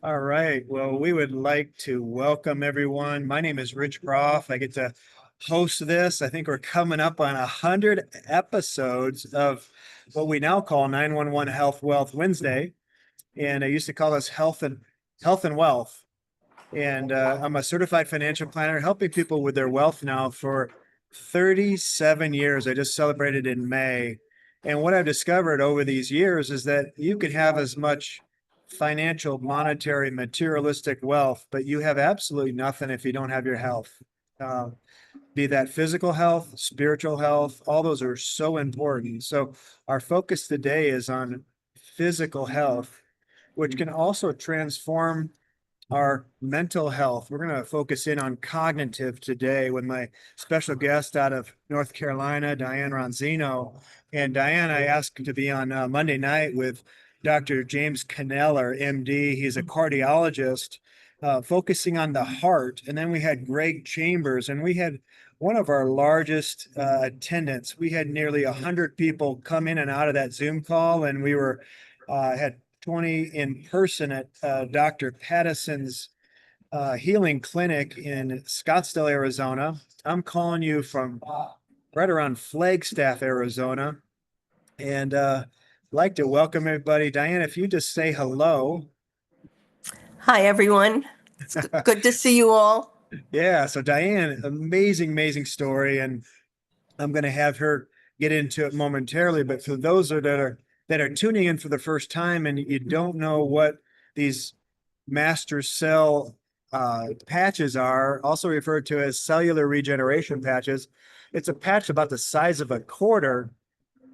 All right. Well, we would like to welcome everyone. My name is Rich Groff. I get to host this. I think we're coming up on 100 episodes of what we now call 911 Health Wealth Wednesday. And I used to call this Health and Wealth. And I'm a certified financial planner helping people with their wealth now for 37 years. I just celebrated in May. And what I've discovered over these years is that you can have as much financial, monetary, materialistic wealth, but you have absolutely nothing if you don't have your health. Uh, be that physical health, spiritual health, all those are so important. So, our focus today is on physical health, which can also transform our mental health. We're going to focus in on cognitive today with my special guest out of North Carolina, Diane Ronzino. And Diane, I asked to be on Monday night with Dr. James Canneller, MD. He's a cardiologist focusing on the heart. And then we had Greg Chambers, and we had one of our largest attendance. We had nearly 100 people come in and out of that Zoom call, and we were had 20 in person at Dr. Pattison's healing clinic in Scottsdale, Arizona. I'm calling you from right around Flagstaff, Arizona. And like to welcome everybody. Diane, if you just say hello. Hi, everyone. It's good to see you all. Yeah, so Diane, amazing story. And I'm going to have her get into it momentarily. But for those that are tuning in for the first time and you don't know what these master cell patches are, also referred to as cellular regeneration patches. It's a patch about the size of a quarter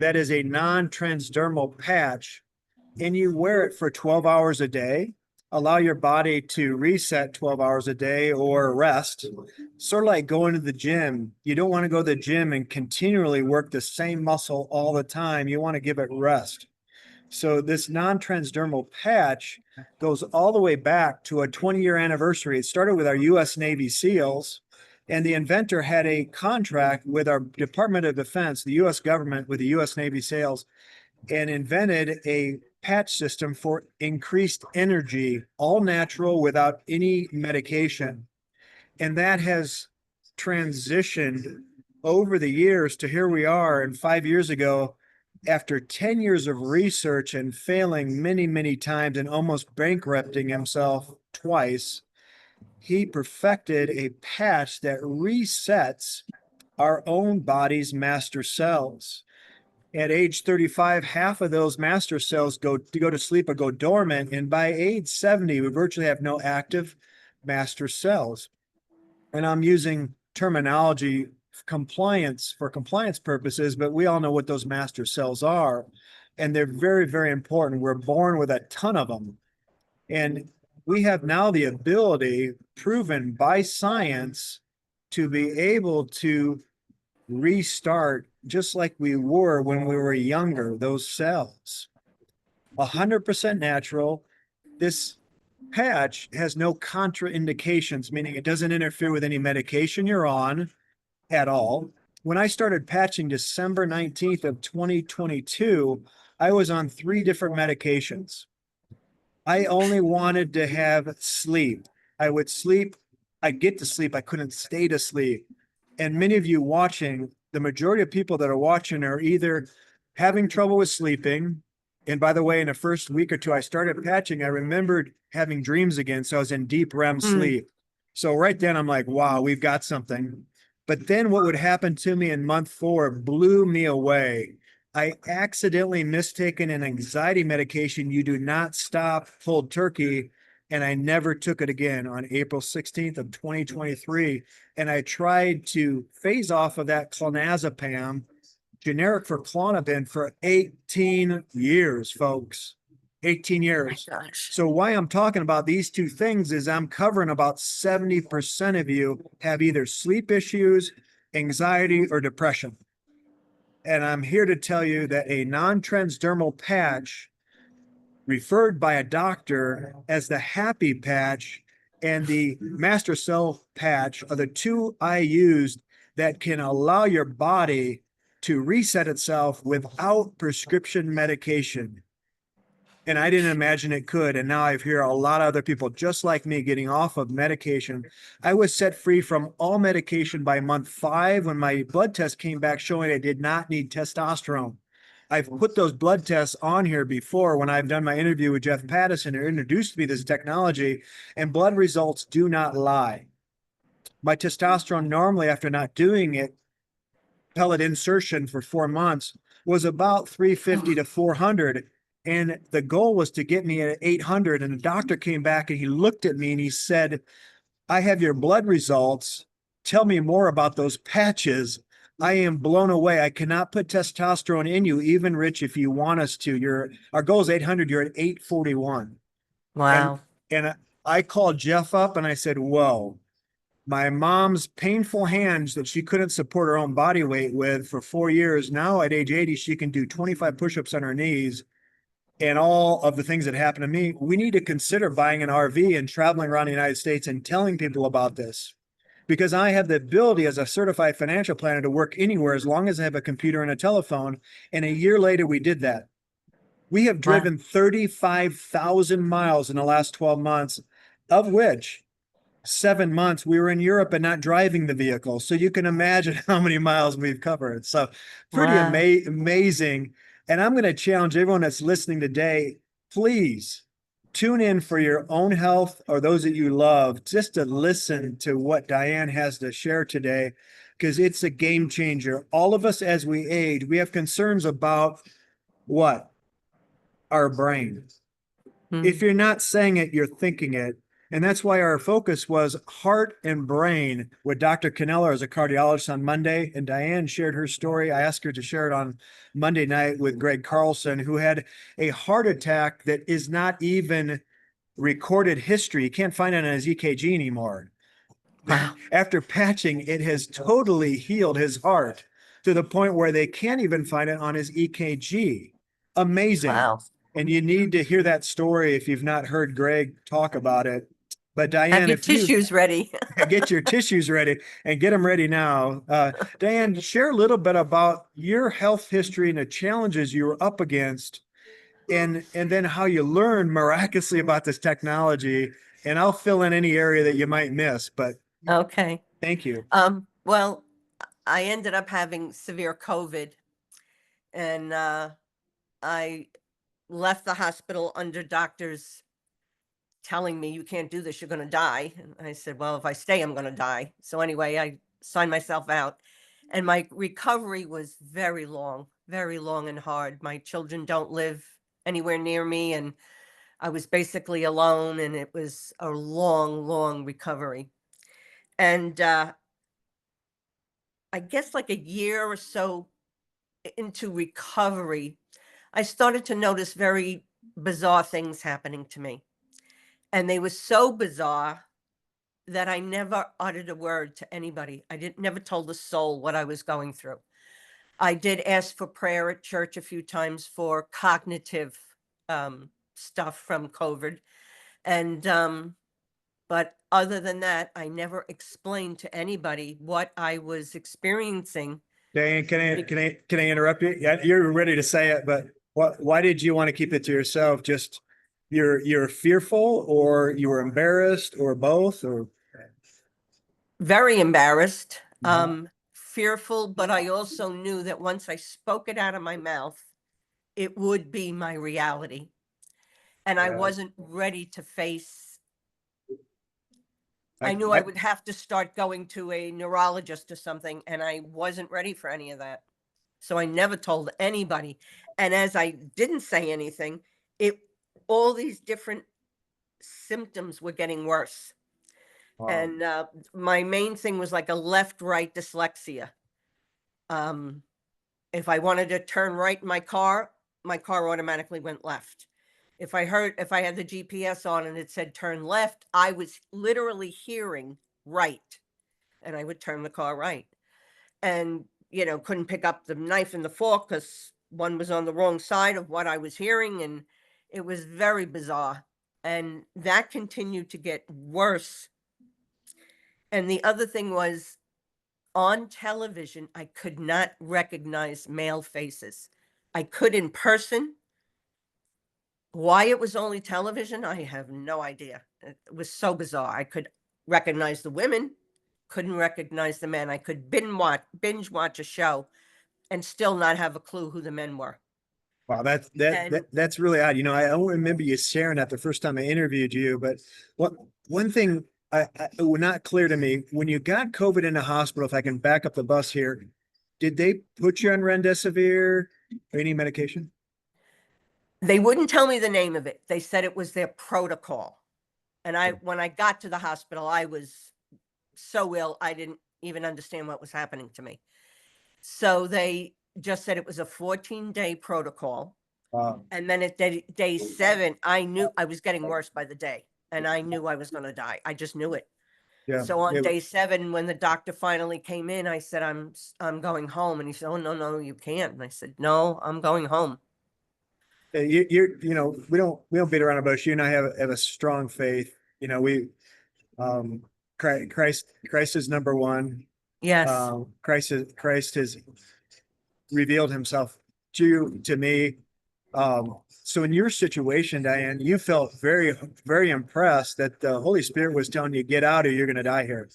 that is a non-transdermal patch, and you wear it for 12 hours a day. Allow your body to reset 12 hours a day or rest. Sort of like going to the gym. You don't want to go to the gym and continually work the same muscle all the time. You want to give it rest. So this non-transdermal patch goes all the way back to a 20-year anniversary. It started with our U.S. Navy SEALs, and the inventor had a contract with our Department of Defense, the U.S. government, with the U.S. Navy SEALs, and invented a patch system for increased energy, all natural without any medication. And that has transitioned over the years to here we are. And 5 years ago, after 10 years of research and failing many times and almost bankrupting himself twice, he perfected a patch that resets our own body's master cells. At age 35, half of those master cells go to sleep or go dormant. And by age 70, we virtually have no active master cells. And I'm using terminology compliance for compliance purposes, but we all know what those master cells are. And they're very important. We're born with a ton of them. And we have now the ability, proven by science, to be able to restart just like we were when we were younger, those cells. 100% natural. This patch has no contraindications, meaning it doesn't interfere with any medication you're on at all. When I started patching December 19th of 2022, I was on 3 different medications. I only wanted to have sleep. I would sleep. I'd get to sleep. I couldn't stay to sleep. And many of you watching, the majority of people that are watching are either having trouble with sleeping. And by the way, in the first week or two, I started patching. I remembered having dreams again. So I was in deep REM sleep. So right then I'm like, wow, we've got something. But then what would happen to me in month 4 blew me away. I accidentally mistaken an anxiety medication. You do not stop cold turkey. And I never took it again on April 16th of 2023. And I tried to phase off of that clonazepam, generic for Klonopin, for 18 years, folks. 18 years. Oh my gosh. So why I'm talking about these 2 things is I'm covering about 70% of you have either sleep issues, anxiety, or depression. And I'm here to tell you that a non-transdermal patch referred by a doctor as the happy patch and the master cell patch are the 2 I used that can allow your body to reset itself without prescription medication. And I didn't imagine it could. And now I hear a lot of other people just like me getting off of medication. I was set free from all medication by month 5 when my blood test came back showing I did not need testosterone. I've put those blood tests on here before when I've done my interview with Jeff Pattison, who introduced me to this technology, and blood results do not lie. My testosterone normally, after not doing it, pellet insertion for 4 months, was about 350 to 400. And the goal was to get me at 800. And the doctor came back and he looked at me and he said, I have your blood results. Tell me more about those patches. I am blown away. I cannot put testosterone in you, even Rich, if you want us to. Our goal is 800. You're at 841. Wow. And I called Jeff up and I said, whoa, my mom's painful hands that she couldn't support her own body weight with for 4 years. Now at age 80, she can do 25 push-ups on her knees. And all of the things that happened to me, we need to consider buying an RV and traveling around the United States and telling people about this. Because I have the ability as a certified financial planner to work anywhere as long as I have a computer and a telephone. And a year later, we did that. We have Wow. driven 35,000 miles in the last 12 months, of which 7 months we were in Europe and not driving the vehicle. So you can imagine how many miles we've covered. So pretty Wow. amazing. And I'm going to challenge everyone that's listening today, please tune in for your own health or those that you love, just to listen to what Diane has to share today, because it's a game changer. All of us, as we age, we have concerns about what? Our brain. If you're not saying it, you're thinking it. And that's why our focus was heart and brain with Dr. Caneller as a cardiologist on Monday. And Diane shared her story. I asked her to share it on Monday night with Greg Carlson, who had a heart attack that is not even recorded history. You can't find it on his EKG anymore. Wow. After patching, it has totally healed his heart to the point where they can't even find it on his EKG. Amazing. Wow. And you need to hear that story if you've not heard Greg talk about it. But Have Diane, your if you tissues ready. get your tissues ready and get them ready now. Diane, share a little bit about your health history and the challenges you were up against, and then how you learned miraculously about this technology. And I'll fill in any area that you might miss, but Okay. thank you. Well, I ended up having severe COVID, and I left the hospital under doctors telling me, you can't do this, you're going to die. And I said, well, if I stay, I'm going to die. So anyway, I signed myself out, and my recovery was very long and hard. My children don't live anywhere near me, and I was basically alone, and it was a long recovery. And I guess like a year or so into recovery, I started to notice very bizarre things happening to me. And they were so bizarre that I never uttered a word to anybody. I didn't never told a soul what I was going through. I did ask for prayer at church a few times for cognitive stuff from COVID. And but other than that, I never explained to anybody what I was experiencing. Diane, can I interrupt you? Yeah, you're ready to say it, but why did you want to keep it to yourself? Just you're fearful, or you were embarrassed, or both, or Very embarrassed, fearful, but I also knew that once I spoke it out of my mouth, it would be my reality. And I Yeah. wasn't ready to face. I knew I would have to start going to a neurologist or something, and I wasn't ready for any of that. So I never told anybody. And as I didn't say anything, all these different symptoms were getting worse. Wow. And my main thing was like a left-right dyslexia. If I wanted to turn right in my car automatically went left. If I had the GPS on and it said turn left, I was literally hearing right, and I would turn the car right. And, couldn't pick up the knife and the fork because one was on the wrong side of what I was hearing. And it was very bizarre. And that continued to get worse. And the other thing was, on television, I could not recognize male faces. I could in person. Why it was only television, I have no idea. It was so bizarre. I could recognize the women, couldn't recognize the men. I could binge watch a show and still not have a clue who the men were. Wow, And that's really odd. I don't remember you sharing that the first time I interviewed you, but what one thing it was not clear to me when you got COVID in the hospital. If I can back up the bus here, did they put you on remdesivir or any medication? they wouldn't tell me the name of it. They said it was their protocol. And when I got to the hospital, I was so ill, I didn't even understand what was happening to me. So they just said it was a 14-day protocol. And then at day 7, I knew I was getting worse by the day, and I knew I was going to die. I just knew it. Yeah. So on day 7, when the doctor finally came in, I said, I'm going home. And he said, oh, no, you can't. And I said, no, I'm going home. We don't beat around the bush. You and I have a strong faith. Christ is number one. Yes. Christ has revealed himself to me. So in your situation, Diane, you felt very, very impressed that the Holy Spirit was telling you, get out or you're going to die here.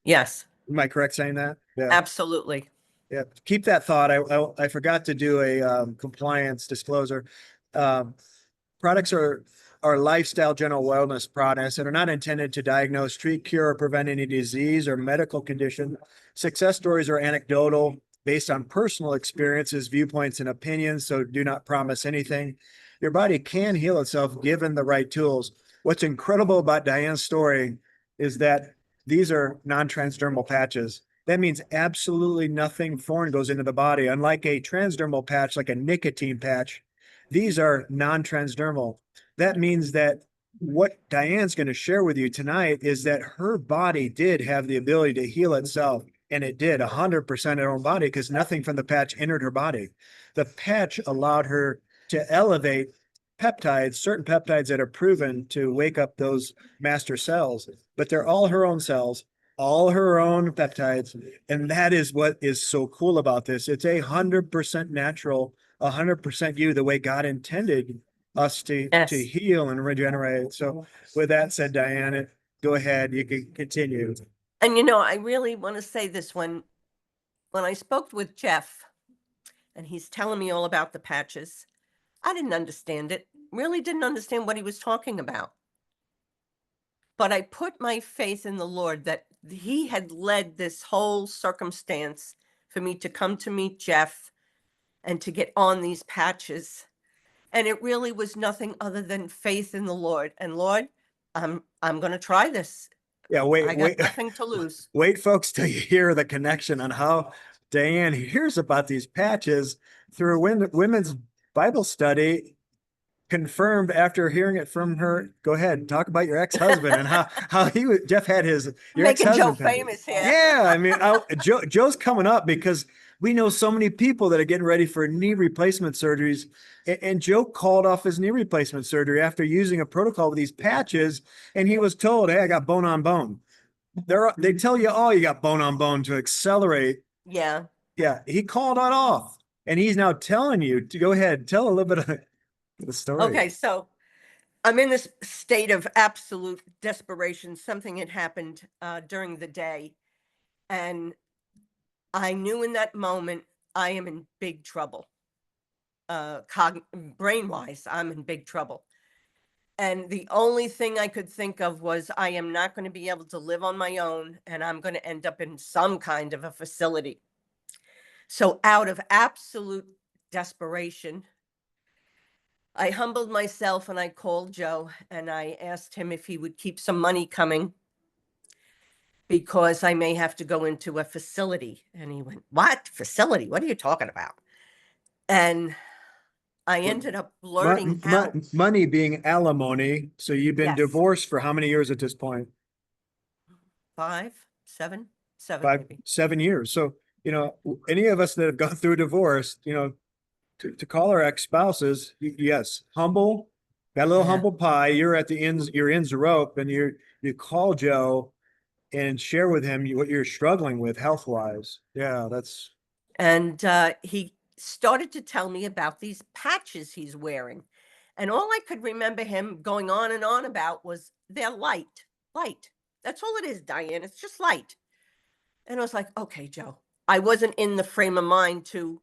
Yes. Am I correct saying that? Yeah. Absolutely. Yeah. Keep that thought. I forgot to do a compliance disclosure. Products are lifestyle general wellness products that are not intended to diagnose, treat, cure, or prevent any disease or medical condition. Success stories are anecdotal, based on personal experiences, viewpoints, and opinions, so do not promise anything. Your body can heal itself given the right tools. What's incredible about Diane's story is that these are non-transdermal patches. That means absolutely nothing foreign goes into the body. Unlike a transdermal patch, like a nicotine patch, these are non-transdermal. That means that what Diane's going to share with you tonight is that her body did have the ability to heal itself. And it did 100% of her own body because nothing from the patch entered her body. The patch allowed her to elevate peptides, certain peptides that are proven to wake up those master cells, but they're all her own cells, all her own peptides. And that is what is so cool about this. It's 100% natural, 100% you, the way God intended us to heal and regenerate. So with that said, Diane, go ahead. You can continue. And I really want to say this, when I spoke with Jeff and he's telling me all about the patches, I didn't understand it. Really didn't understand what he was talking about. But I put my faith in the Lord that he had led this whole circumstance for me to come to meet Jeff and to get on these patches. And it really was nothing other than faith in the Lord. And Lord, I'm going to try this. Yeah, I got nothing to lose. Wait, folks, till you hear the connection on how Diane hears about these patches through a women's Bible study, confirmed after hearing it from her. Go ahead, talk about your ex-husband and how Jeff had your making ex-husband Joe famous here. Yeah, I mean, Joe's coming up because we know so many people that are getting ready for knee replacement surgeries. And Joe called off his knee replacement surgery after using a protocol with these patches. And he was told, hey, I got bone on bone. They tell you, oh, you got bone on bone to accelerate. Yeah. Yeah. He called that off. And he's now telling you to go ahead, tell a little bit of the story. Okay. So I'm in this state of absolute desperation. Something had happened during the day. And I knew in that moment I am in big trouble. Brain-wise, I'm in big trouble. And the only thing I could think of was I am not going to be able to live on my own, and I'm going to end up in some kind of a facility. So out of absolute desperation, I humbled myself and I called Joe and I asked him if he would keep some money coming because I may have to go into a facility. And he went, what facility? What are you talking about? And I ended up blurting out. Money being alimony. So you've been divorced for how many years at this point? 7 maybe. 7 years. So, any of us that have gone through a divorce, to call our ex-spouses, yes, humble, got a little humble pie. You're at the ends, you're ends of rope, and you call Joe and share with him what you're struggling with health-wise. Yeah, that's. And he started to tell me about these patches he's wearing. And all I could remember him going on and on about was their light. Light. That's all it is, Diane. It's just light. And I was like, okay, Joe. I wasn't in the frame of mind to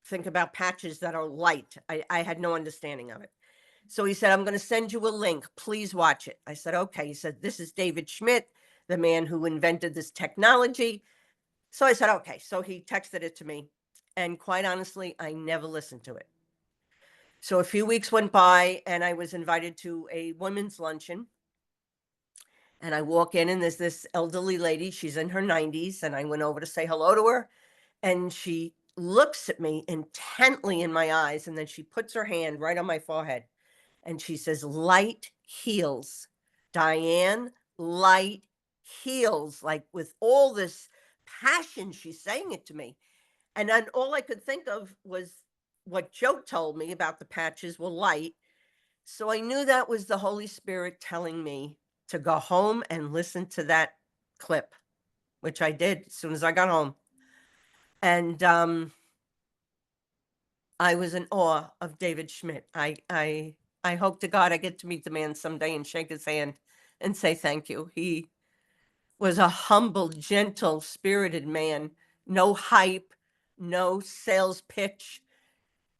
think about patches that are light. I had no understanding of it. So he said, I'm going to send you a link. Please watch it. I said, okay. He said, this is David Schmidt, the man who invented this technology. So I said, okay. So he texted it to me. And quite honestly, I never listened to it. So a few weeks went by and I was invited to a women's luncheon. And I walk in and there's this elderly lady. She's in her 90s. And I went over to say hello to her. And she looks at me intently in my eyes. And then she puts her hand right on my forehead. And she says, light heals. Diane, light heals. Like with all this passion, she's saying it to me. And then all I could think of was what Joe told me about the patches were light. So I knew that was the Holy Spirit telling me to go home and listen to that clip, which I did as soon as I got home. And I was in awe of David Schmidt. I hope to God I get to meet the man someday and shake his hand and say thank you. He was a humble, gentle, spirited man. No hype, no sales pitch.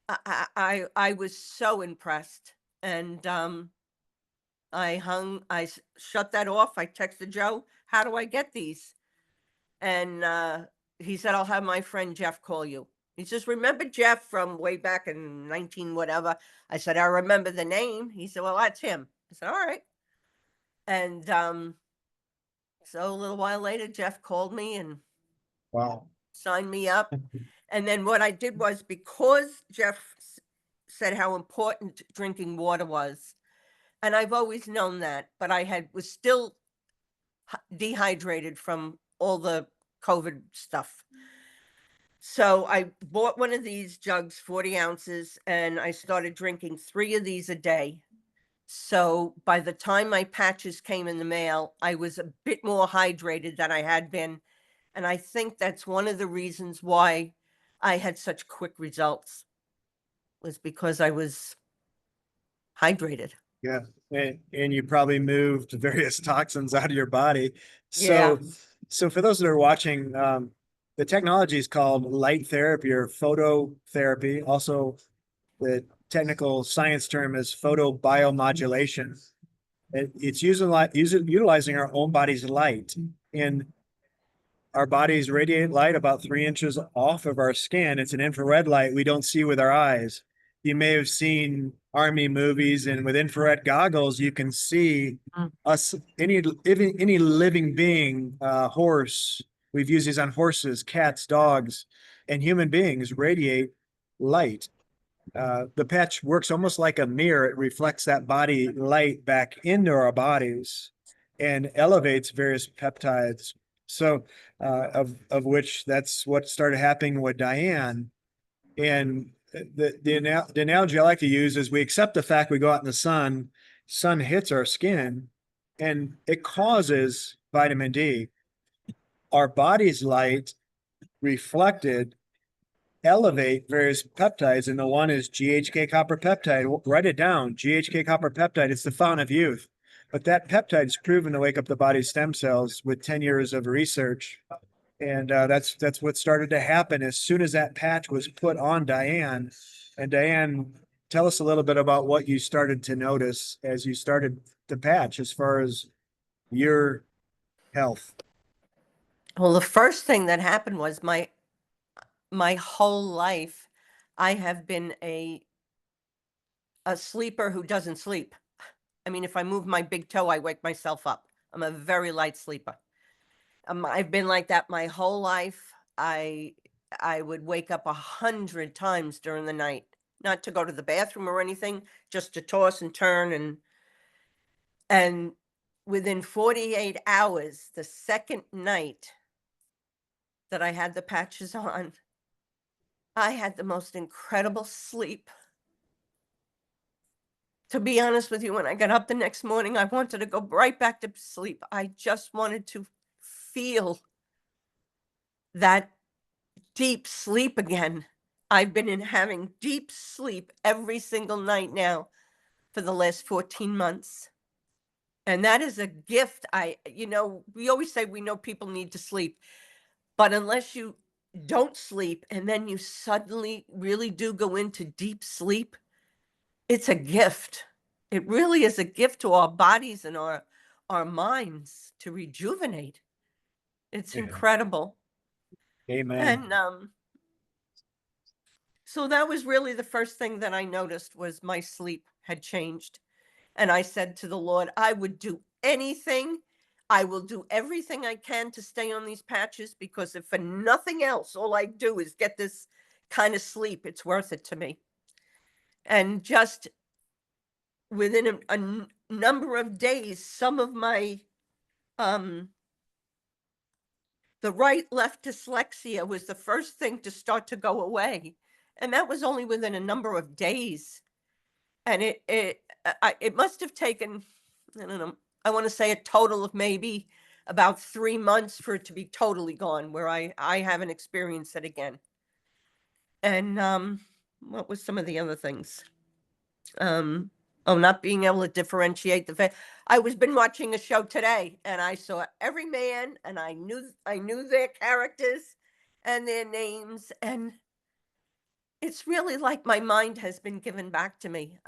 I was so impressed. And I shut that off. I texted Joe, how do I get these? And he said, I'll have my friend Jeff call you. He says, remember Jeff from way back in 19 whatever? I said, I remember the name. He said, well, that's him. I said, all right. And so a little while later, Jeff called me and Wow. signed me up. And then what I did was, because Jeff said how important drinking water was, and I've always known that, but I was still dehydrated from all the COVID stuff. So I bought one of these jugs, 40 ounces, and I started drinking 3 of these a day. So by the time my patches came in the mail, I was a bit more hydrated than I had been. And I think that's one of the reasons why I had such quick results, was because I was hydrated. Yeah. And you probably moved various toxins out of your body. Yeah. So for those that are watching, the technology is called light therapy or phototherapy. Also, the technical science term is photobiomodulation. It's utilizing our own body's light. And our bodies radiate light about 3 inches off of our skin. It's an infrared light we don't see with our eyes. You may have seen army movies, and with infrared goggles, you can see us, any living being, horse. We've used these on horses, cats, dogs, and human beings radiate light. The patch works almost like a mirror. It reflects that body light back into our bodies and elevates various peptides. So, of which that's what started happening with Diane. And the analogy I like to use is we accept the fact we go out in the sun hits our skin, and it causes vitamin D. Our body's light reflected elevate various peptides, and the one is GHK copper peptide. Write it down. GHK copper peptide. It's the fountain of youth. But that peptide is proven to wake up the body's stem cells with 10 years of research. And that's what started to happen as soon as that patch was put on Diane. And Diane, tell us a little bit about what you started to notice as you started the patch as far as your health. Well, the first thing that happened was my whole life, I have been a sleeper who doesn't sleep. I mean, if I move my big toe, I wake myself up. I'm a very light sleeper. I've been like that my whole life. I would wake up 100 times during the night, not to go to the bathroom or anything, just to toss and turn. And within 48 hours, the second night that I had the patches on, I had the most incredible sleep. To be honest with you, when I got up the next morning, I wanted to go right back to sleep. I just wanted to feel that deep sleep again. I've been in having deep sleep every single night now for the last 14 months. And that is a gift. We always say we know people need to sleep, but unless you don't sleep and then you suddenly really do go into deep sleep, it's a gift. It really is a gift to our bodies and our minds to rejuvenate. It's Yeah. incredible. Amen. And so that was really the first thing that I noticed was my sleep had changed. And I said to the Lord, I would do anything. I will do everything I can to stay on these patches, because if for nothing else, all I do is get this kind of sleep, it's worth it to me. And just within a number of days, some of my the right left dyslexia was the first thing to start to go away. And that was only within a number of days. And it must have taken, I don't know, I want to say a total of maybe about 3 months for it to be totally gone, where I haven't experienced it again. And what was some of the other things? Not being able to differentiate the I was been watching a show today, and I saw every man, and I knew their characters and their names, and it's really like my mind has been given back to me.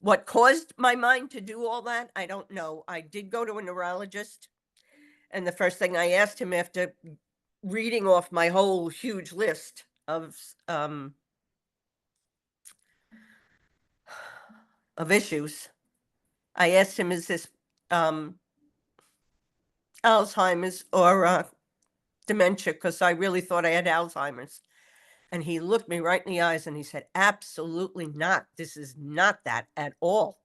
What caused my mind to do all that, I don't know. I did go to a neurologist, and the first thing I asked him after reading off my whole huge list of issues, I asked him, is this Alzheimer's or dementia? Because I really thought I had Alzheimer's. And he looked me right in the eyes and he said, absolutely not. This is not that at all.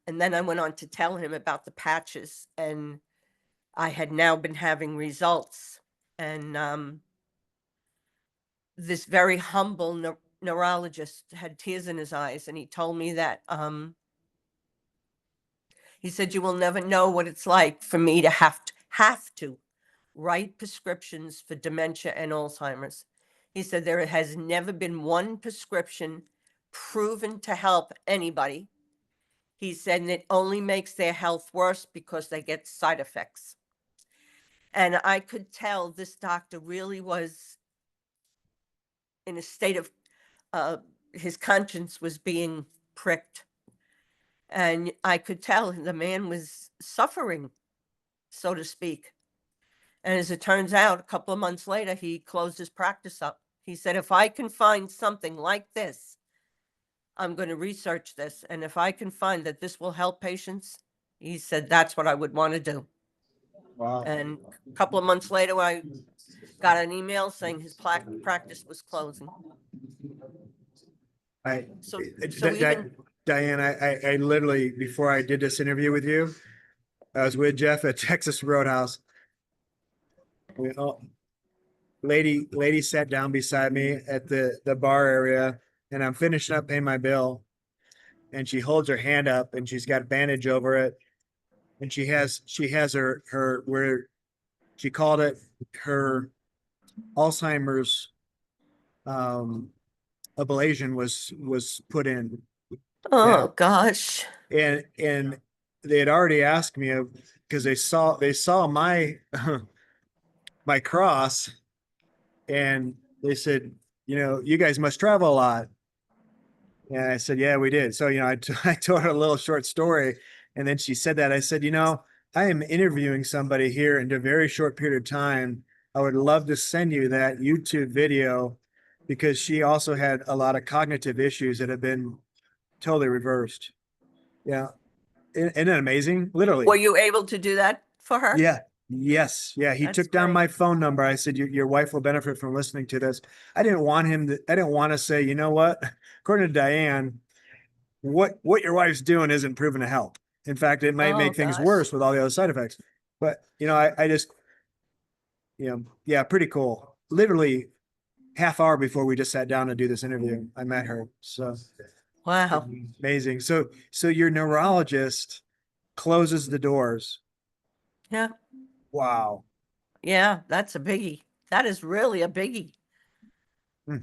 And then I went on to tell him about the patches, and I had now been having results. And this very humble neurologist had tears in his eyes, and he told me that he said, you will never know what it's like for me to have to write prescriptions for dementia and Alzheimer's. He said there has never been one prescription proven to help anybody. He said, and it only makes their health worse because they get side effects. And I could tell this doctor really was in a state of, his conscience was being pricked. And I could tell the man was suffering, so to speak. And as it turns out, a couple of months later, he closed his practice up. He said, if I can find something like this, I'm going to research this. And if I can find that this will help patients, he said, that's what I would want to do. Wow. And a couple of months later, I got an email saying his practice was closing. Diane, I literally, before I did this interview with you, I was with Jeff at Texas Roadhouse. Lady sat down beside me at the bar area, and I'm finishing up paying my bill, and she holds her hand up, and she's got a bandage over it, and she has her where she called it her Alzheimer's ablation was put in. Oh gosh. And they had already asked me, because they saw my my cross, and they said, you guys must travel a lot. And I said, yeah, we did. So, I told her a little short story, and then she said that. I said, I am interviewing somebody here in a very short period of time. I would love to send you that YouTube video, because she also had a lot of cognitive issues that have been totally reversed. Yeah. Isn't it amazing? Literally. Were you able to do that for her? Yeah. Yes. Yeah. He That's took down great. my phone number. I said, your wife will benefit from listening to this. I didn't want to say, you know what, according to Diane, what your wife's doing isn't proven to help. In fact, it might make things worse with all the other side effects. But, I just, yeah, pretty cool. Literally half hour before we just sat down to do this interview, I met her. So wow. amazing. So your neurologist closes the doors. Yeah. Wow. Yeah, that's a biggie. That is really a biggie. Hmm.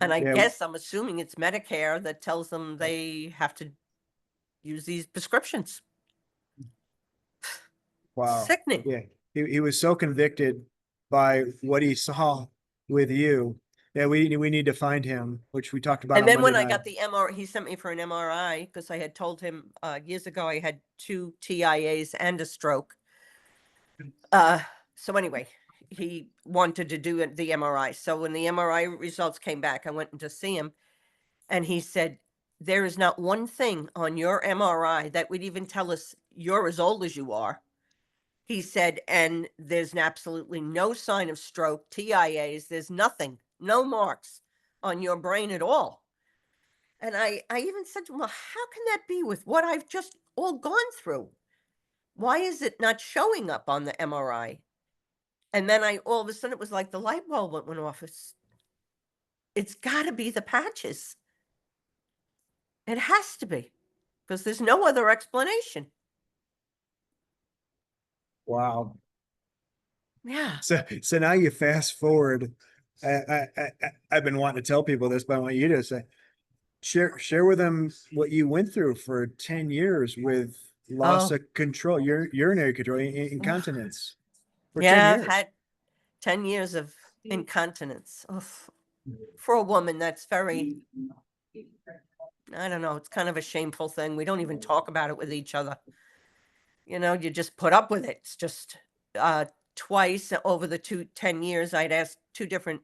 And I Yeah. guess I'm assuming it's Medicare that tells them they have to use these prescriptions. Wow. Sickening. Yeah. He was so convicted by what he saw with you. Yeah, we need to find him, which we talked about And on then Monday when I night. got the MRI, he sent me for an MRI because I had told him years ago I had 2 TIAs and a stroke. So anyway, he wanted to do the MRI. So when the MRI results came back, I went in to see him, and he said, "There is not one thing on your MRI that would even tell us you're as old as you are." He said, "And there's absolutely no sign of stroke, TIAs, there's nothing, no marks on your brain at all." And I even said to him, "Well, how can that be with what I've just all gone through? Why is it not showing up on the MRI?" And then all of a sudden, it was like the light bulb went off. It's got to be the patches. It has to be, because there's no other explanation. Wow. Yeah. So now you fast forward. I've been wanting to tell people this, but I want you to say, share with them what you went through for 10 years with loss Oh, of control, urinary control, incontinence for 10 yeah. I've years. had 10 years of incontinence. Oof. For a woman, that's very, I don't know, it's kind of a shameful thing. We don't even talk about it with each other. You just put up with it. It's just twice over the 10 years, I'd asked 2 different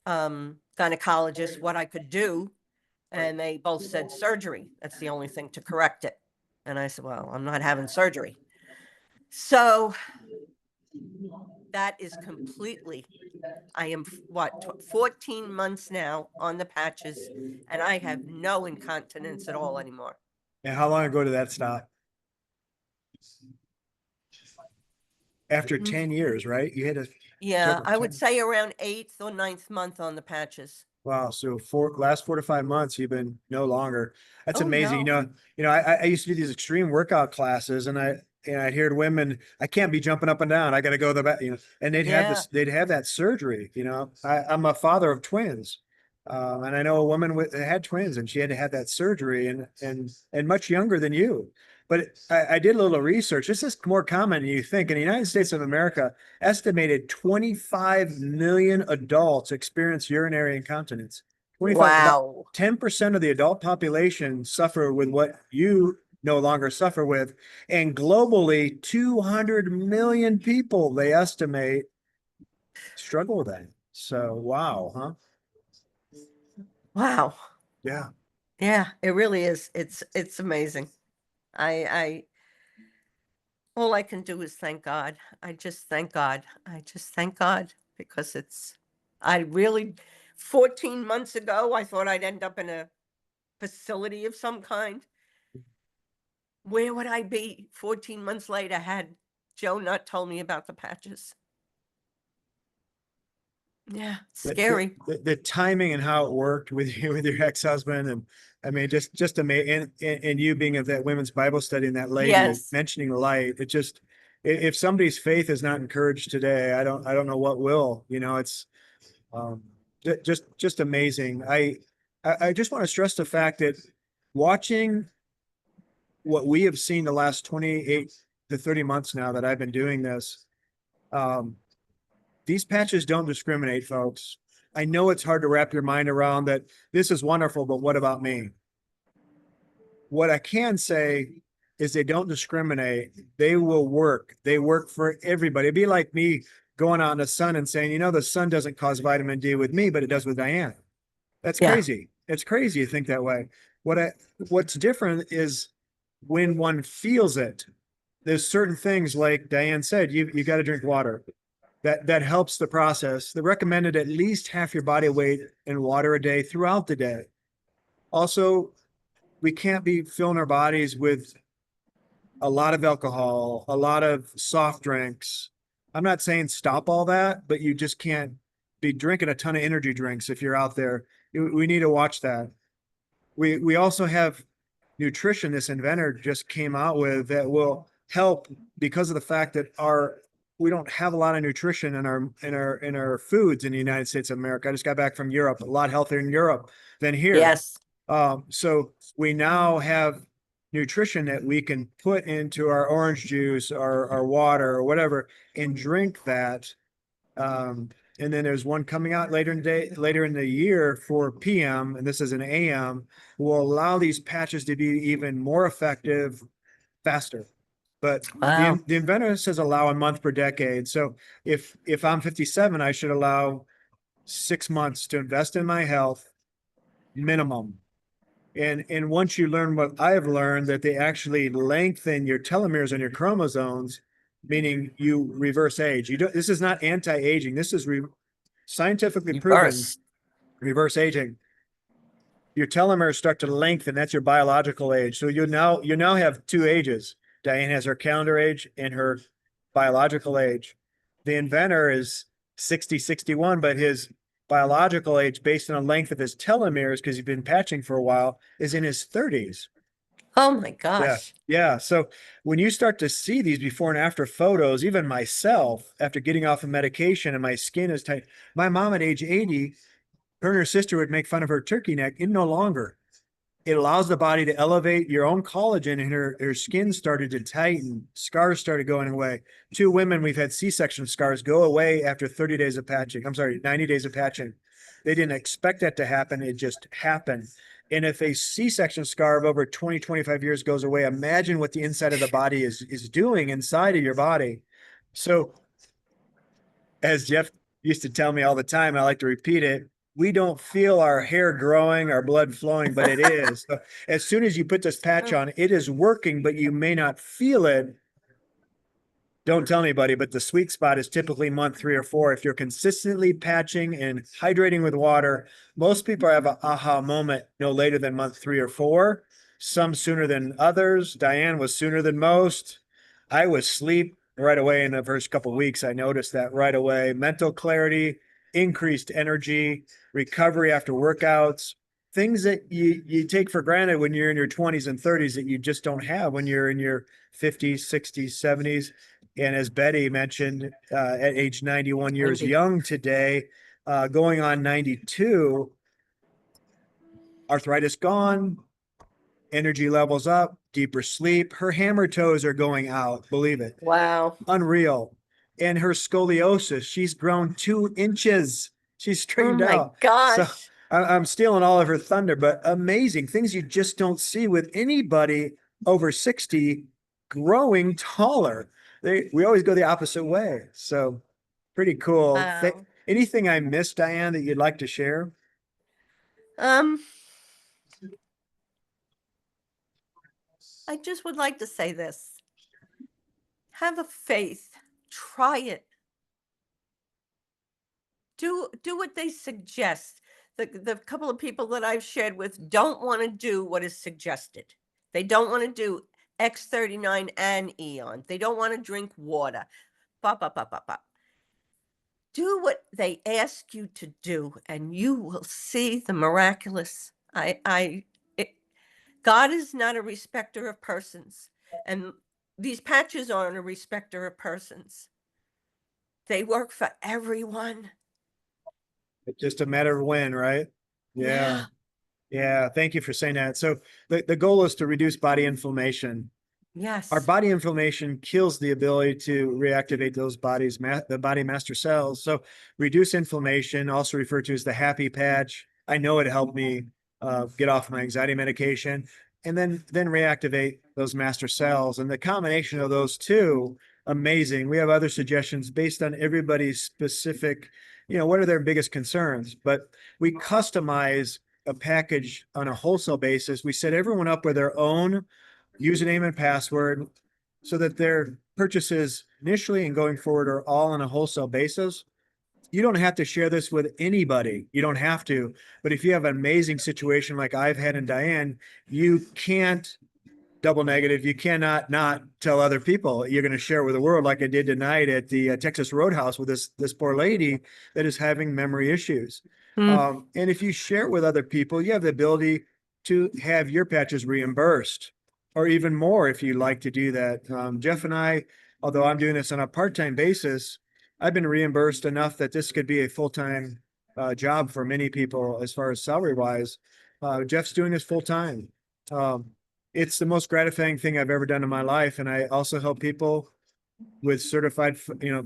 gynecologists what I could do, and they both said surgery. That's the only thing to correct it. And I said, well, I'm not having surgery. So that is completely, I am 14 months now on the patches, and I have no incontinence at all anymore. And how long ago did that stop? After 10 years, right? You had to Yeah, juggle I would 10. say around 8th or 9th month on the patches. Wow. So last 4 to 5 months, you've been no longer. That's Oh, amazing. no. I used to do these extreme workout classes, and I'd heard women, I can't be jumping up and down. I got to go to the back, and Yeah. they'd have that surgery. I'm a father of twins. And I know a woman that had twins, and she had to have that surgery, and much younger than you. But I did a little research. This is more common than you think. In the United States of America, estimated 25 million adults experience urinary incontinence. 25, about Wow. 10% of the adult population suffer with what you no longer suffer with. And globally, 200 million people, they estimate, struggle with that. So, wow, huh? Wow. Yeah. Yeah, it really is. It's amazing. I all I can do is thank God. I just thank God. I just thank God because I really 14 months ago I thought I'd end up in a facility of some kind. Where would I be 14 months later had Joe not told me about the patches? Yeah, scary. The timing and how it worked with you with your ex-husband, and I mean just amazing, and you being of that women's Bible study and that lady Yes. mentioning light, it just, if somebody's faith is not encouraged today, I don't know what will. It's um just amazing. I just want to stress the fact that watching what we have seen the last 28 to 30 months now that I've been doing this, um these patches don't discriminate, folks. I know it's hard to wrap your mind around that. This is wonderful, but what about me? What I can say is they don't discriminate. They will work. They work for everybody. It'd be like me going out in the sun and saying, the sun doesn't cause vitamin D with me, but it does with Diane. That's Yeah. crazy. It's crazy to think that way. What's different is when one feels it. There's certain things, like Diane said, you got to drink water. That helps the process. They recommended at least half your body weight in water a day throughout the day. Also, we can't be filling our bodies with a lot of alcohol, a lot of soft drinks. I'm not saying stop all that, but you just can't be drinking a ton of energy drinks if you're out there. We need to watch that. We also have nutrition this inventor just came out with that will help, because of the fact that our we don't have a lot of nutrition in our foods in the United States of America. I just got back from Europe, a lot healthier in Europe than here. Yes. So we now have nutrition that we can put into our orange juice or our water or whatever and drink that. And then there's one coming out later in the year for PM, and this is an AM, will allow these patches to be even more effective faster. But Wow. the inventor says allow a month per decade. So if I'm 57, I should allow 6 months to invest in my health minimum. And once you learn what I've learned, that they actually lengthen your telomeres on your chromosomes, meaning you reverse age. This is not anti-aging. This is scientifically proven reverse aging. Your telomeres start to lengthen. That's your biological age. So you now have two ages. Diane has her calendar age and her biological age. The inventor is 60, 61, but his biological age, based on the length of his telomeres, because he's been patching for a while, is in his 30s. Oh my gosh. Yeah. So when you start to see these before and after photos, even myself, after getting off of medication and my skin is tight, my mom at age 80, her and her sister would make fun of her turkey neck. It no longer. It allows the body to elevate your own collagen, and her skin started to tighten. Scars started going away. 2 women, we've had C-section scars go away after 30 days of patching. I'm sorry, 90 days of patching. They didn't expect that to happen. It just happened. And if a C-section scar of over 20, 25 years goes away, imagine what the inside of the body is doing inside of your body. So as Jeff used to tell me all the time, I like to repeat it, we don't feel our hair growing, our blood flowing, but it is. So as soon as you put this patch on, it is working, but you may not feel it. Don't tell anybody, but the sweet spot is typically month 3 or 4. If you're consistently patching and hydrating with water, most people have an aha moment no later than month 3 or 4, some sooner than others. Diane was sooner than most. I was asleep right away in the first couple of weeks. I noticed that right away. Mental clarity, increased energy, recovery after workouts, things that you take for granted when you're in your 20s and 30s that you just don't have when you're in your 50s, 60s, 70s. And as Betty mentioned, at age 91 years 90. young today, going on 92, arthritis gone, energy levels up, deeper sleep. Her hammer toes are going out, believe it. Wow. Unreal. And her scoliosis, she's grown 2 inches. She's Oh straightened my out. So gosh. I'm stealing all of her thunder, but amazing things you just don't see with anybody over 60 growing taller. We always go the opposite way. So pretty cool. Wow. Anything I missed, Diane, that you'd like to share? Um, I just would like to say this. Have a faith. Try it. Do what they suggest. The couple of people that I've shared with don't want to do what is suggested. They don't want to do X39 and Eon. They don't want to drink water. Bop, bop, bop, bop, bop. Do what they ask you to do, and you will see the miraculous. God is not a respecter of persons, and these patches aren't a respecter of persons. They work for everyone. It's just a matter of when, right? Yeah. Yeah. Thank you for saying that. So the goal is to reduce body inflammation. Yes. Our body inflammation kills the ability to reactivate those the body master cells. So reduce inflammation, also referred to as the happy patch. I know it helped me get off my anxiety medication, and then reactivate those master cells. And the combination of those two, amazing. We have other suggestions based on everybody's specific, what are their biggest concerns? But we customize a package on a wholesale basis. We set everyone up with their own username and password so that their purchases initially and going forward are all on a wholesale basis. You don't have to share this with anybody. You don't have to. But if you have an amazing situation like I've had in Diane, you can't double negative. You cannot not tell other people. You're going to share with the world like I did tonight at the Texas Roadhouse with this poor lady that is having memory issues. And if you share it with other people, you have the ability to have your patches reimbursed, or even more if you like to do that. Jeff and I although I'm doing this on a part-time basis, I've been reimbursed enough that this could be a full-time job for many people as far as salary wise. Jeff's doing this full time. It's the most gratifying thing I've ever done in my life. And I also help people with certified,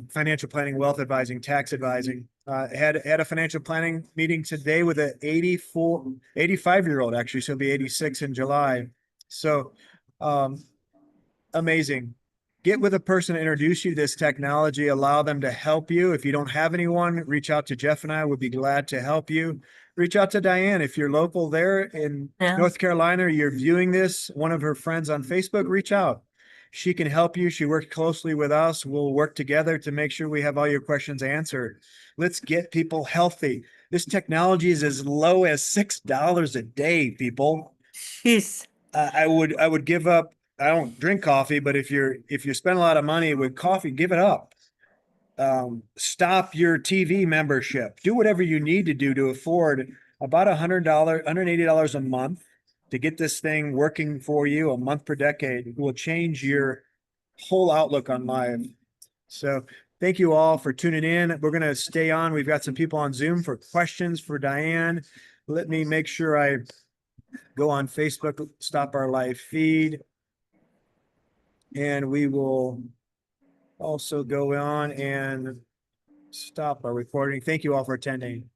financial planning, wealth advising, tax advising. Had a financial planning meeting today with an 85-year-old, actually. She'll be 86 in July. So, amazing. Get with a person to introduce you to this technology, allow them to help you. If you don't have anyone, reach out to Jeff and I would be glad to help you. Reach out to Diane. If you're local there in North Carolina, you're viewing this, one of her friends on Facebook, reach out. She can help you. She works closely with us. We'll work together to make sure we have all your questions answered. Let's get people healthy. This technology is as low as $6 a day, people. Jeez. I would give up. I don't drink coffee, but if you spend a lot of money with coffee, give it up. Stop your TV membership. Do whatever you need to do to afford about $100, $180 a month to get this thing working for you a month per decade. It will change your whole outlook on life. So thank you all for tuning in. We're going to stay on. We've got some people on Zoom for questions for Diane. Let me make sure I go on Facebook, stop our live feed. And we will also go on and stop our recording. Thank you all for attending.